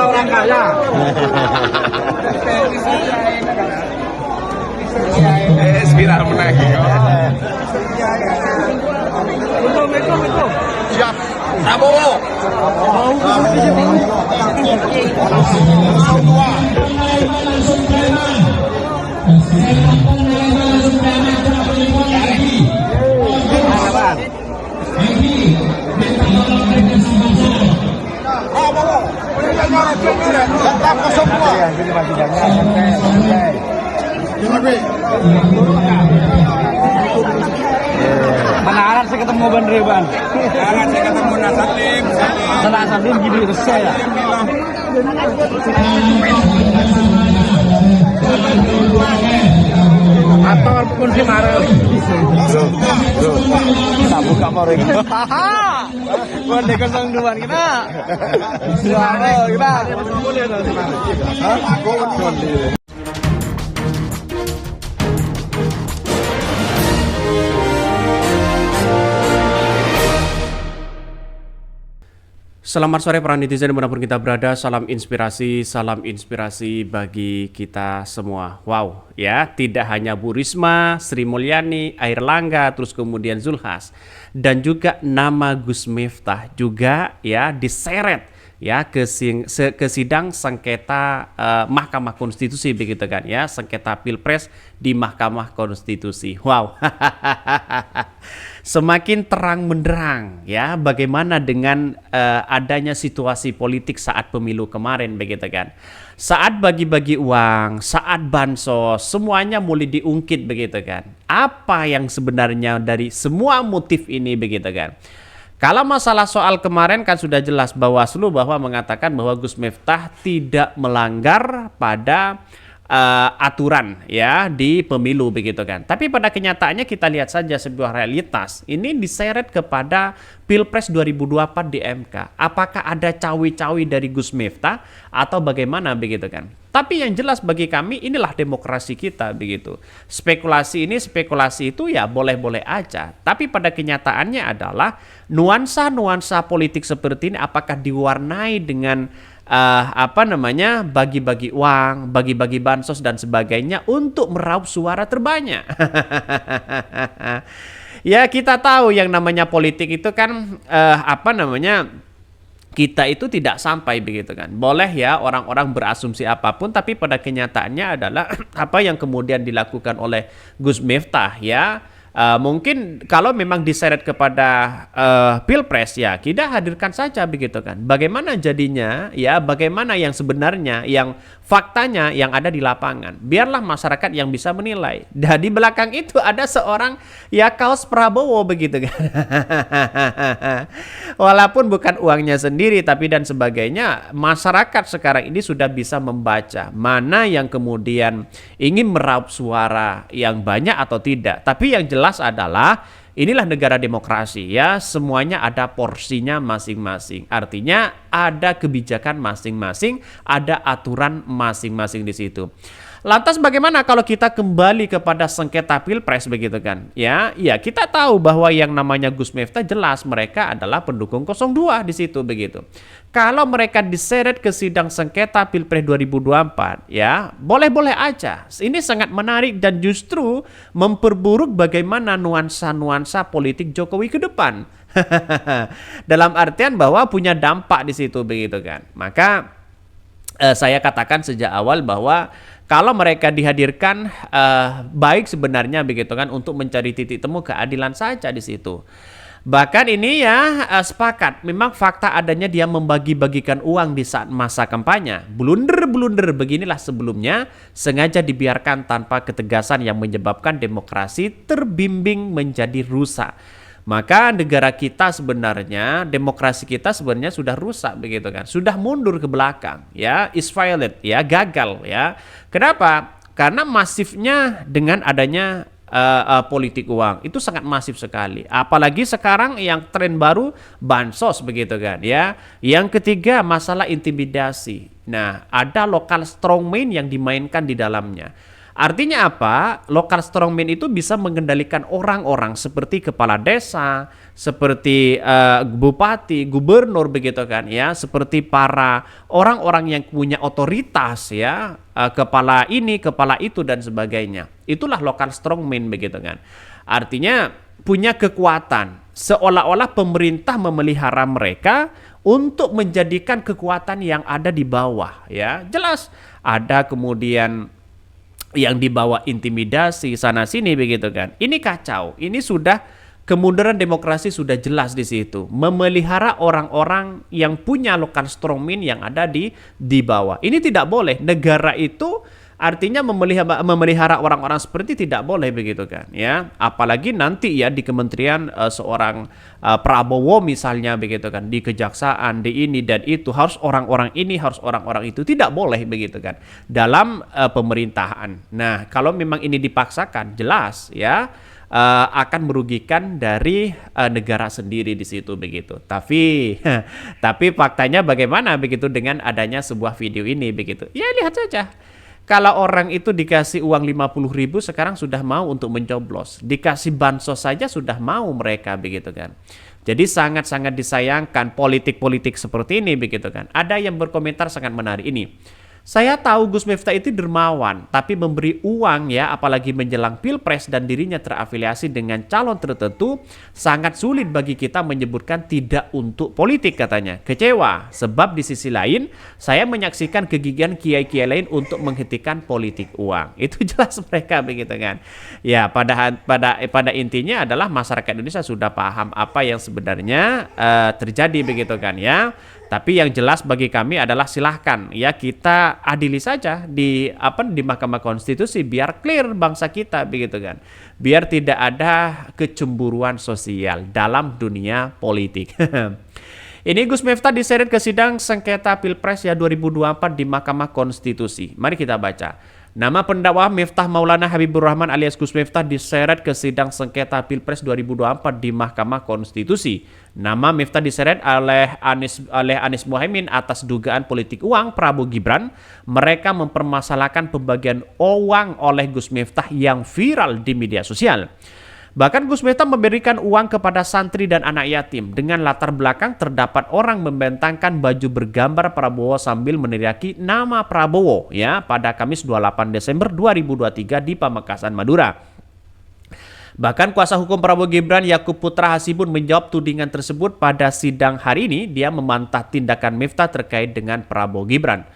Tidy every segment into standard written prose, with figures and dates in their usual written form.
orang kaya. Viral menang. Betul. Siap. Prabowo. Menaran saya ketemu Ban Reban. Sekarang saya ketemu Nasalim. Nasalim gini resah ya. Atau pun si Marel. Kita buka moreng. Bonde 02 kita. Suara kita. Selamat sore para netizen dimanapun kita berada, salam inspirasi bagi kita semua. Wow, ya, tidak hanya Bu Risma, Sri Mulyani, Airlangga, terus kemudian Zulhas, dan juga nama Gus Miftah juga ya diseret ya ke sidang sengketa Mahkamah Konstitusi begitu kan ya, sengketa Pilpres di Mahkamah Konstitusi. Wow. Semakin terang benderang ya bagaimana dengan adanya situasi politik saat pemilu kemarin begitu kan. Saat bagi-bagi uang, saat bansos, semuanya mulai diungkit begitu kan. Apa yang sebenarnya dari semua motif ini begitu kan. Kalau masalah soal kemarin kan sudah jelas Bawaslu bahwa mengatakan bahwa Gus Miftah tidak melanggar pada aturan ya di pemilu begitu kan. Tapi pada kenyataannya kita lihat saja sebuah realitas. Ini diseret kepada Pilpres 2024 di MK. Apakah ada cawi-cawi dari Gus Miftah atau bagaimana begitu kan. Tapi yang jelas bagi kami inilah demokrasi kita begitu. Spekulasi itu ya boleh-boleh aja. Tapi pada kenyataannya adalah nuansa-nuansa politik seperti ini apakah diwarnai dengan bagi-bagi uang, bagi-bagi bansos dan sebagainya untuk meraup suara terbanyak. Ya kita tahu yang namanya politik itu kan kita itu tidak sampai begitu kan. Boleh ya orang-orang berasumsi apapun, tapi pada kenyataannya adalah apa yang kemudian dilakukan oleh Gus Miftah ya. Mungkin kalau memang diseret kepada Pilpres ya kita hadirkan saja begitu kan. Bagaimana jadinya ya, bagaimana yang sebenarnya, yang faktanya yang ada di lapangan. Biarlah masyarakat yang bisa menilai. Dan di belakang itu ada seorang ya kaos Prabowo begitu kan. Walaupun bukan uangnya sendiri tapi dan sebagainya, masyarakat sekarang ini sudah bisa membaca mana yang kemudian ingin meraup suara yang banyak atau tidak. Tapi yang jelas adalah inilah negara demokrasi ya, semuanya ada porsinya masing-masing. Artinya ada kebijakan masing-masing, ada aturan masing-masing di situ. Lantas bagaimana kalau kita kembali kepada sengketa Pilpres begitu kan? Ya kita tahu bahwa yang namanya Gus Miftah jelas mereka adalah pendukung 02 di situ begitu. Kalau mereka diseret ke sidang sengketa Pilpres 2024 ya, boleh-boleh aja. Ini sangat menarik dan justru memperburuk bagaimana nuansa-nuansa politik Jokowi ke depan. Dalam artian bahwa punya dampak di situ begitu kan. Maka saya katakan sejak awal bahwa kalau mereka dihadirkan baik sebenarnya begitu kan untuk mencari titik temu keadilan saja di situ. Bahkan ini ya sepakat memang fakta adanya dia membagi-bagikan uang di saat masa kampanye. Blunder-blunder beginilah sebelumnya sengaja dibiarkan tanpa ketegasan yang menyebabkan demokrasi terbimbing menjadi rusak. Maka negara kita sebenarnya, demokrasi kita sebenarnya sudah rusak begitu kan. Sudah mundur ke belakang ya, is violent ya, gagal ya. Kenapa? Karena masifnya dengan adanya politik uang itu sangat masif sekali. Apalagi sekarang yang tren baru bansos begitu kan ya. Yang ketiga masalah intimidasi. Nah, ada lokal strongman yang dimainkan di dalamnya. Artinya apa? Local strongman itu bisa mengendalikan orang-orang seperti kepala desa, seperti bupati, gubernur begitu kan ya, seperti para orang-orang yang punya otoritas ya, kepala ini, kepala itu dan sebagainya. Itulah local strongman begitu kan. Artinya punya kekuatan, seolah-olah pemerintah memelihara mereka untuk menjadikan kekuatan yang ada di bawah ya. Jelas ada kemudian yang dibawa intimidasi sana sini begitu kan. Ini kacau. Ini sudah kemunduran demokrasi sudah jelas di situ. Memelihara orang-orang yang punya local strongman yang ada di bawah. Ini tidak boleh. Negara itu artinya memelihara orang-orang seperti tidak boleh begitu kan ya. Apalagi nanti ya di kementerian seorang Prabowo misalnya begitu kan, di kejaksaan, di ini dan itu harus orang-orang ini, harus orang-orang itu, tidak boleh begitu kan dalam pemerintahan. Nah, kalau memang ini dipaksakan jelas ya akan merugikan dari negara sendiri di situ begitu. Tapi faktanya bagaimana begitu dengan adanya sebuah video ini begitu. Ya lihat saja. Kalau orang itu dikasih uang 50.000 sekarang sudah mau untuk mencoblos. Dikasih bansos saja sudah mau mereka begitu kan. Jadi sangat-sangat disayangkan politik-politik seperti ini begitu kan. Ada yang berkomentar sangat menarik ini. Saya tahu Gus Miftah itu dermawan, tapi memberi uang ya, apalagi menjelang Pilpres dan dirinya terafiliasi dengan calon tertentu, sangat sulit bagi kita menyebutkan tidak untuk politik katanya. Kecewa, sebab di sisi lain, saya menyaksikan kegigihan kiai-kiai lain untuk menghentikan politik uang. Itu jelas mereka begitu kan. Ya, pada intinya adalah masyarakat Indonesia sudah paham apa yang sebenarnya terjadi begitu kan ya. Tapi yang jelas bagi kami adalah silahkan ya kita adili saja di Mahkamah Konstitusi biar clear bangsa kita begitu kan. Biar tidak ada kecemburuan sosial dalam dunia politik. Ini Gus Miftah diseret ke sidang sengketa Pilpres ya 2024 di Mahkamah Konstitusi. Mari kita baca. Nama pendakwa Miftah Maulana Habibur Rahman alias Gus Miftah diseret ke sidang sengketa Pilpres 2024 di Mahkamah Konstitusi. Nama Miftah diseret oleh Anies Muhaimin atas dugaan politik uang Prabowo Gibran. Mereka mempermasalahkan pembagian uang oleh Gus Miftah yang viral di media sosial. Bahkan Gus Miftah memberikan uang kepada santri dan anak yatim. Dengan latar belakang terdapat orang membentangkan baju bergambar Prabowo sambil meneriaki nama Prabowo ya pada Kamis 28 Desember 2023 di Pamekasan, Madura. Bahkan kuasa hukum Prabowo Gibran Yakub Putra Hasibun menjawab tudingan tersebut pada sidang hari ini. Dia membantah tindakan Miftah terkait dengan Prabowo Gibran.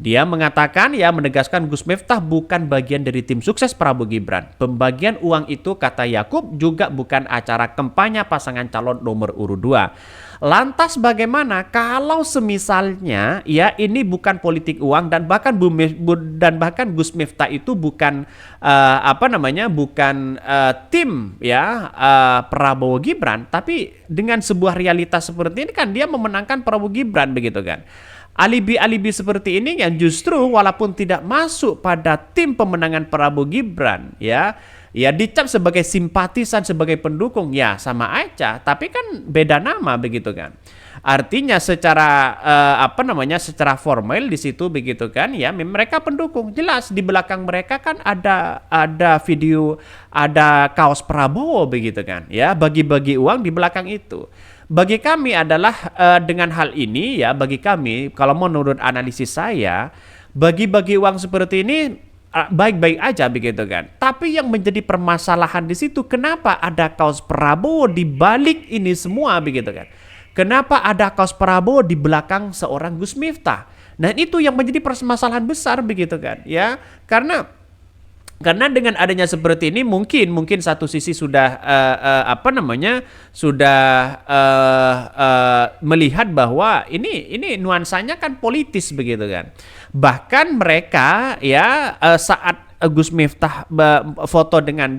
Dia mengatakan menegaskan Gus Miftah bukan bagian dari tim sukses Prabowo Gibran. Pembagian uang itu kata Yakub juga bukan acara kampanye pasangan calon nomor urut 2. Lantas bagaimana kalau semisalnya ya ini bukan politik uang dan bahkan Gus Miftah itu bukan bukan tim ya Prabowo Gibran, tapi dengan sebuah realitas seperti ini kan dia memenangkan Prabowo Gibran begitu kan. Alibi-alibi seperti ini yang justru walaupun tidak masuk pada tim pemenangan Prabowo Gibran ya dicap sebagai simpatisan, sebagai pendukung ya sama aja, tapi kan beda nama begitu kan. Artinya secara secara formal di situ begitu kan ya mereka pendukung. Jelas di belakang mereka kan ada video, ada kaos Prabowo begitu kan ya, bagi-bagi uang di belakang itu. Bagi kami adalah dengan hal ini ya, bagi kami kalau menurut analisis saya, bagi-bagi uang seperti ini baik-baik aja begitu kan. Tapi yang menjadi permasalahan di situ, kenapa ada kaos Prabowo di balik ini semua begitu kan. Kenapa ada kaos Prabowo di belakang seorang Gus Miftah? Nah itu yang menjadi permasalahan besar begitu kan ya. Karena dengan adanya seperti ini mungkin satu sisi sudah melihat bahwa ini nuansanya kan politis begitu kan. Bahkan mereka ya saat Gus Miftah foto dengan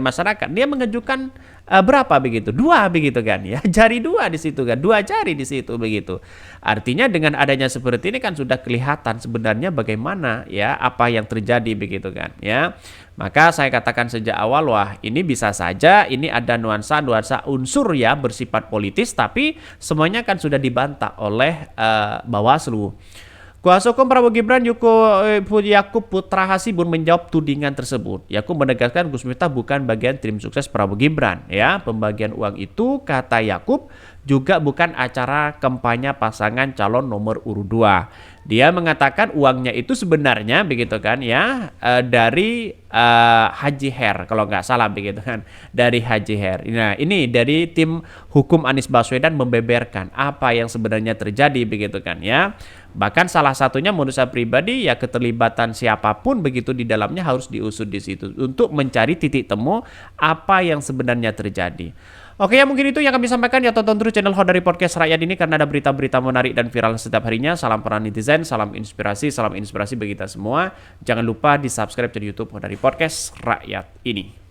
masyarakat, dia mengajukan berapa begitu? 2 begitu kan ya. Jari 2 di situ kan. 2 jari di situ begitu. Artinya dengan adanya seperti ini kan sudah kelihatan sebenarnya bagaimana ya apa yang terjadi begitu kan ya. Maka saya katakan sejak awal wah ini bisa saja ini ada nuansa unsur ya bersifat politis, tapi semuanya kan sudah dibantah oleh Bawaslu. Kuasa hukum Prabowo Gibran Yakub Putra Hasibun menjawab tudingan tersebut. Yakub menegaskan Gus Miftah bukan bagian tim sukses Prabowo Gibran. Ya, pembagian uang itu kata Yakub juga bukan acara kampanye pasangan calon nomor urut 2. Dia mengatakan uangnya itu sebenarnya begitu kan ya dari Haji Her kalau nggak salah begitu kan, dari Haji Her. Nah ini dari tim hukum Anies Baswedan membeberkan apa yang sebenarnya terjadi begitu kan ya. Bahkan salah satunya menurut saya pribadi ya keterlibatan siapapun begitu di dalamnya harus diusut di situ untuk mencari titik temu apa yang sebenarnya terjadi. Oke ya mungkin itu yang kami sampaikan ya, tonton terus channel Hodari Podcast Rakyat ini karena ada berita-berita menarik dan viral setiap harinya. Salam peran netizen, salam inspirasi bagi kita semua. Jangan lupa di subscribe channel YouTube Hodari Podcast Rakyat ini.